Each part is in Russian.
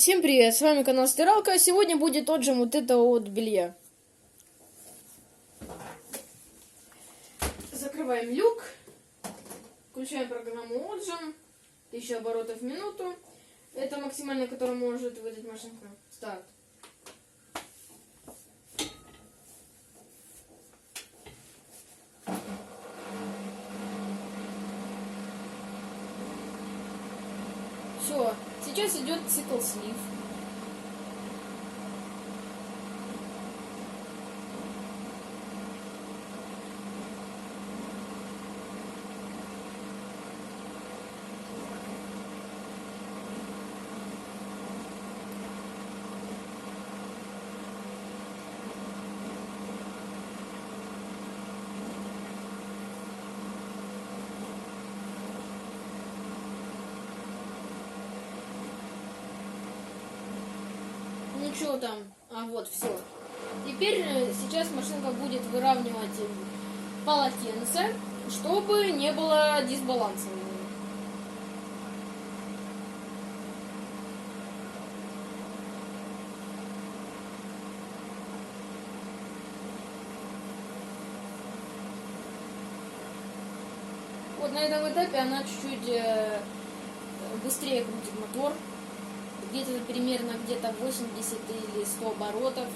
Всем привет, с вами канал Стиралка. Сегодня будет отжим вот этого вот белья. Закрываем люк, включаем программу отжим, 1000 оборотов в минуту. Это максимально, которое может выдать машинка. Старт. Все, сейчас идет цикл слив. Ничего там, вот, все. Теперь сейчас машинка будет выравнивать полотенце, чтобы не было дисбаланса. Вот на этом этапе она чуть-чуть быстрее крутит мотор. Где-то примерно 80 или 100 оборотов.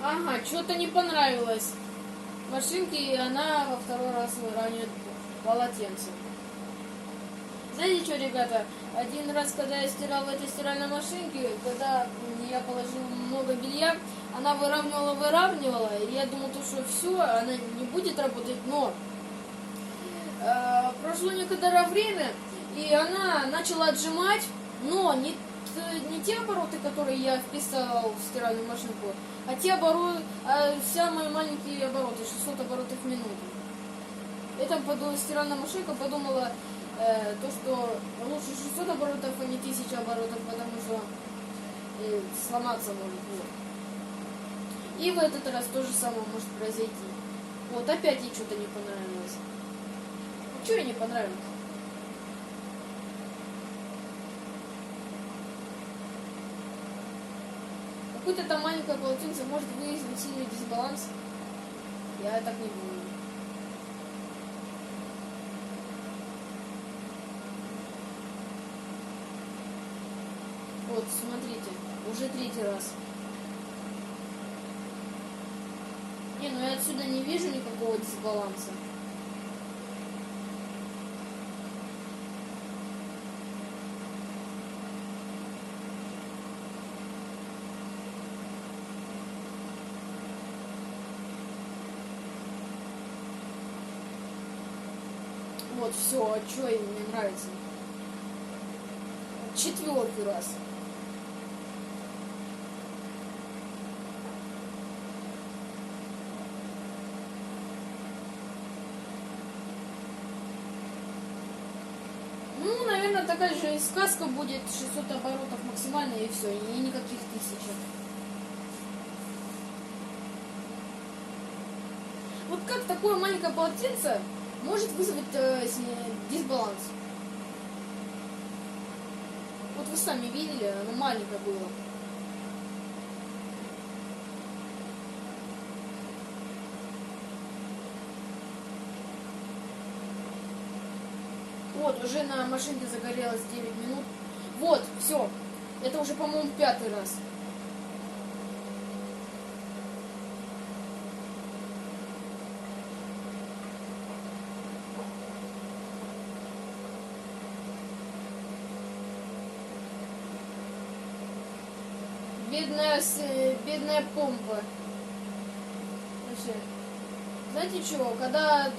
Ага, что-то не понравилось машинке, и она во второй раз выравнивает полотенце. Знаете что, ребята, один раз, когда я стирал в этой стиральной машинке, когда я положил много белья, она выравнивала, и я думал, что все, она не будет работать, но прошло некоторое время, и она начала отжимать, но не те обороты, которые я вписал в стиральную машинку, а те обороты, самые маленькие обороты, 600 оборотов в минуту. Это стиральная машинка подумала, то, что лучше 600 оборотов, а не 1000 оборотов, потому что сломаться может. Вот. И в этот раз то же самое может произойти. Вот опять ей что-то не понравилось. Что ей не понравилось? Какое-то там маленькое полотенце может вызвать сильный дисбаланс. Я так не думаю. Вот, смотрите, уже 3-й раз. Не, ну я отсюда не вижу никакого дисбаланса. Вот, все, а что им не нравится? 4-й раз. Ну, наверное, такая же и сказка будет, 600 оборотов максимально, и все, и никаких 1000. Вот как такое маленькое полотенце может вызвать дисбаланс? Вот вы сами видели, оно маленькое было. Вот, уже на машинке загорелось 9 минут. Вот, все. Это уже, по-моему, 5-й раз. Бедная помпа. Вообще. Знаете что, когда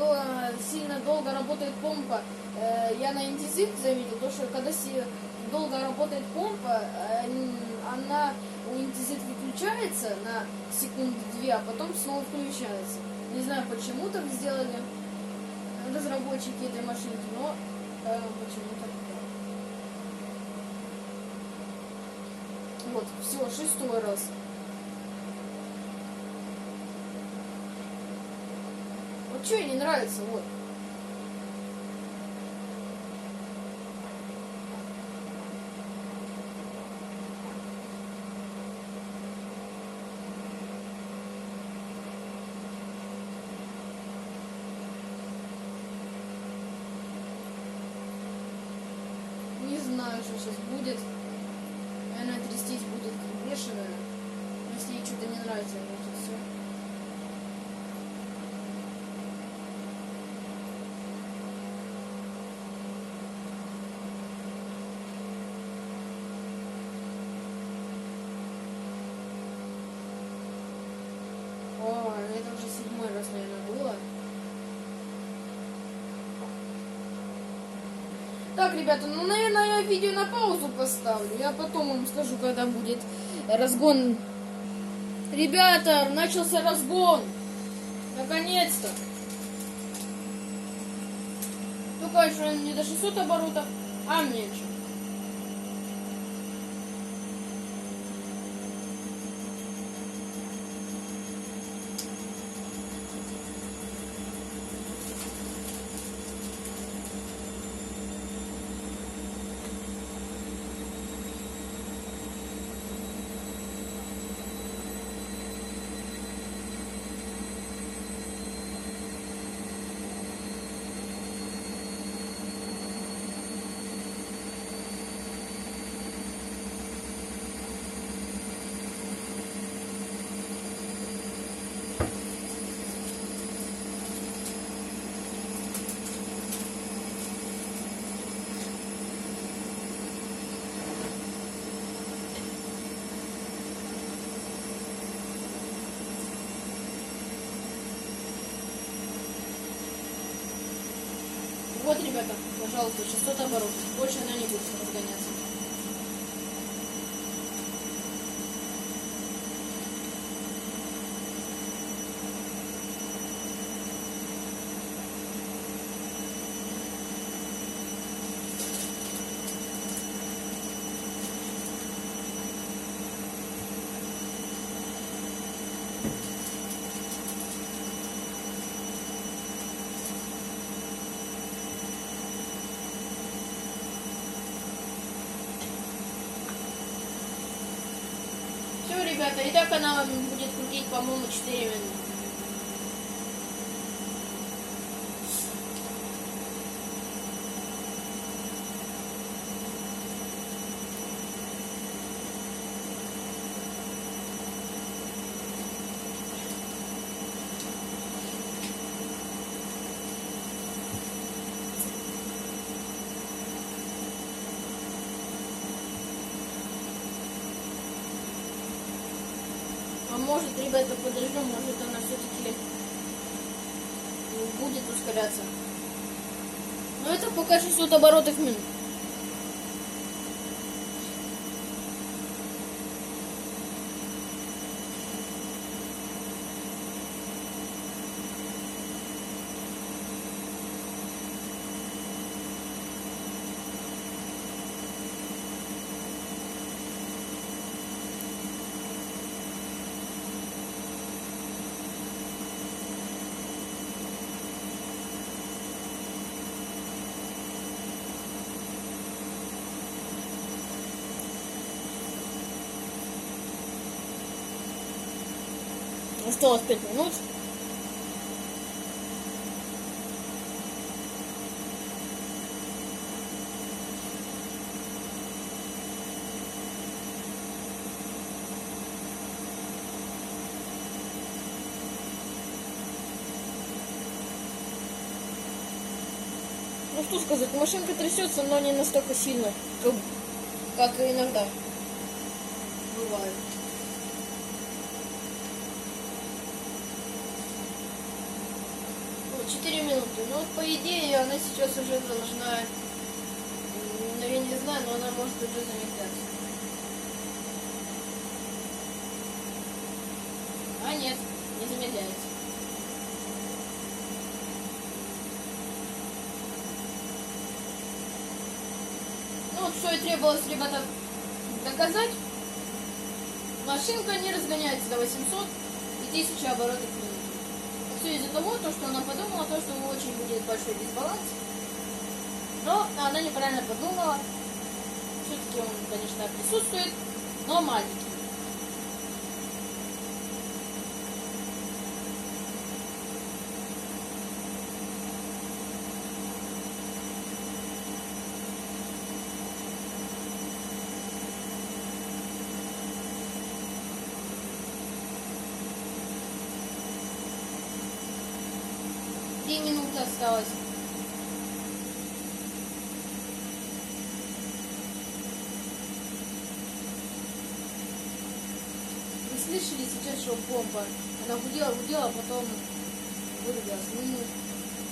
сильно долго работает помпа, я на интенсив заметил, то, что когда долго работает помпа, она у интенсив выключается на секунду-две, а потом снова включается. Не знаю, почему так сделали разработчики этой машинки, но Вот, все, 6-й раз. Вот что ей не нравится, вот. Не знаю, что сейчас будет. Наверное, трястись будет как бешеная. Если ей что-то не нравится, вот и все. О, это уже 7-й раз, наверное, было. Так, ребята, ну, наверное, я видео на паузу поставлю. Я потом вам скажу, когда будет разгон. Ребята, начался разгон. Наконец-то. Только еще не до 600 оборотов, а меньше. Вот, ребята, пожалуйста, 600 оборотов. Больше она не будет разгоняться. Все, ребята, и так она будет крутить, по-моему, 4 минуты. А может, ребята, подождем, может она все-таки будет ускоряться. Но это пока 600 оборотов в минуту. Осталось 5 минут. Ну что сказать, машинка трясется, но не настолько сильно, как иногда бывает. Вот, 4 минуты. Ну вот по идее она сейчас уже должна, ну я не знаю, но она может уже замедляться. А нет, не замедляется. Ну вот что и требовалось, ребята, доказать. машинка не разгоняется до 800 и 1000 оборотов в минуту. Все из-за того, что она подумала, что очень будет большой дисбаланс. Но она неправильно подумала. Все-таки он, конечно, присутствует, но маленький. Минуты осталось. Вы слышали сейчас, что бомба? Она гудела, а потом вырубилась.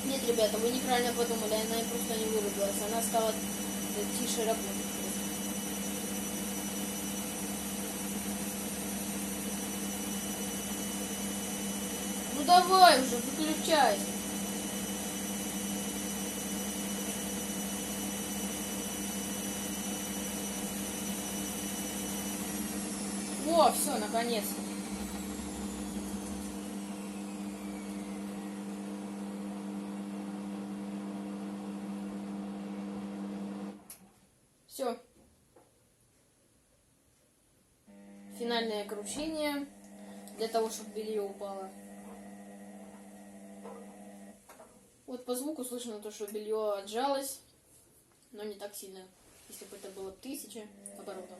Нет, ребята, вы неправильно подумали, она просто не вырубилась. Она стала тише работать. Ну давай уже, выключайся. О, все, наконец-то. Все. Финальное кручение для того, чтобы белье упало. Вот по звуку слышно то, что белье отжалось, но не так сильно, если бы это было 1000 оборотов.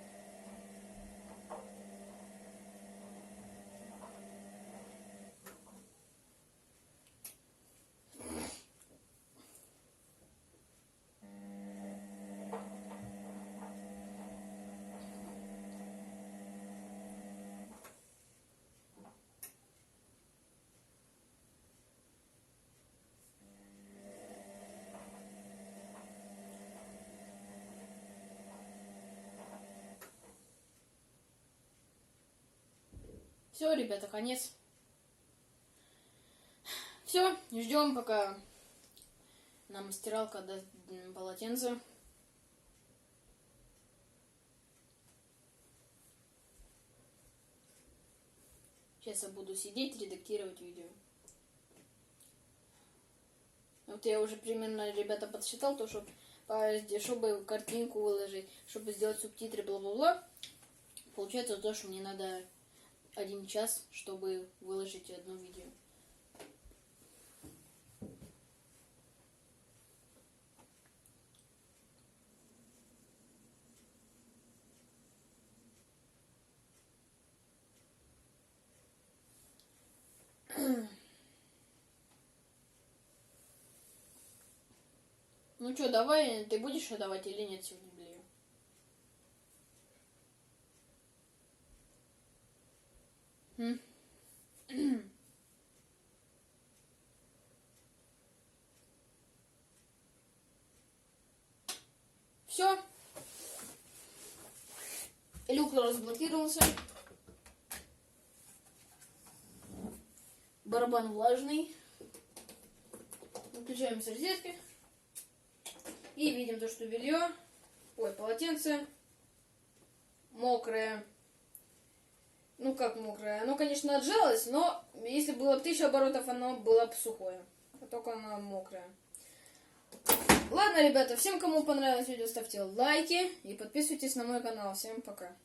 Все, ребята, конец. Все, ждем, пока нам стиралка даст полотенце. Сейчас я буду сидеть, редактировать видео. Вот я уже примерно, ребята, подсчитал то, чтобы картинку выложить, чтобы сделать субтитры, бла-бла-бла. Получается то, что мне надо 1 час, чтобы выложить одно видео. Ну что, давай, ты будешь отдавать или нет сегодня белье? Все. Люк разблокировался. Барабан влажный. Выключаем с розетки. И видим то, что белье, полотенце мокрое. Ну как мокрое? Оно, конечно, отжалось, но если было бы 1000 оборотов, оно было бы сухое. А только оно мокрое. Ладно, ребята, всем, кому понравилось видео, ставьте лайки и подписывайтесь на мой канал. Всем пока.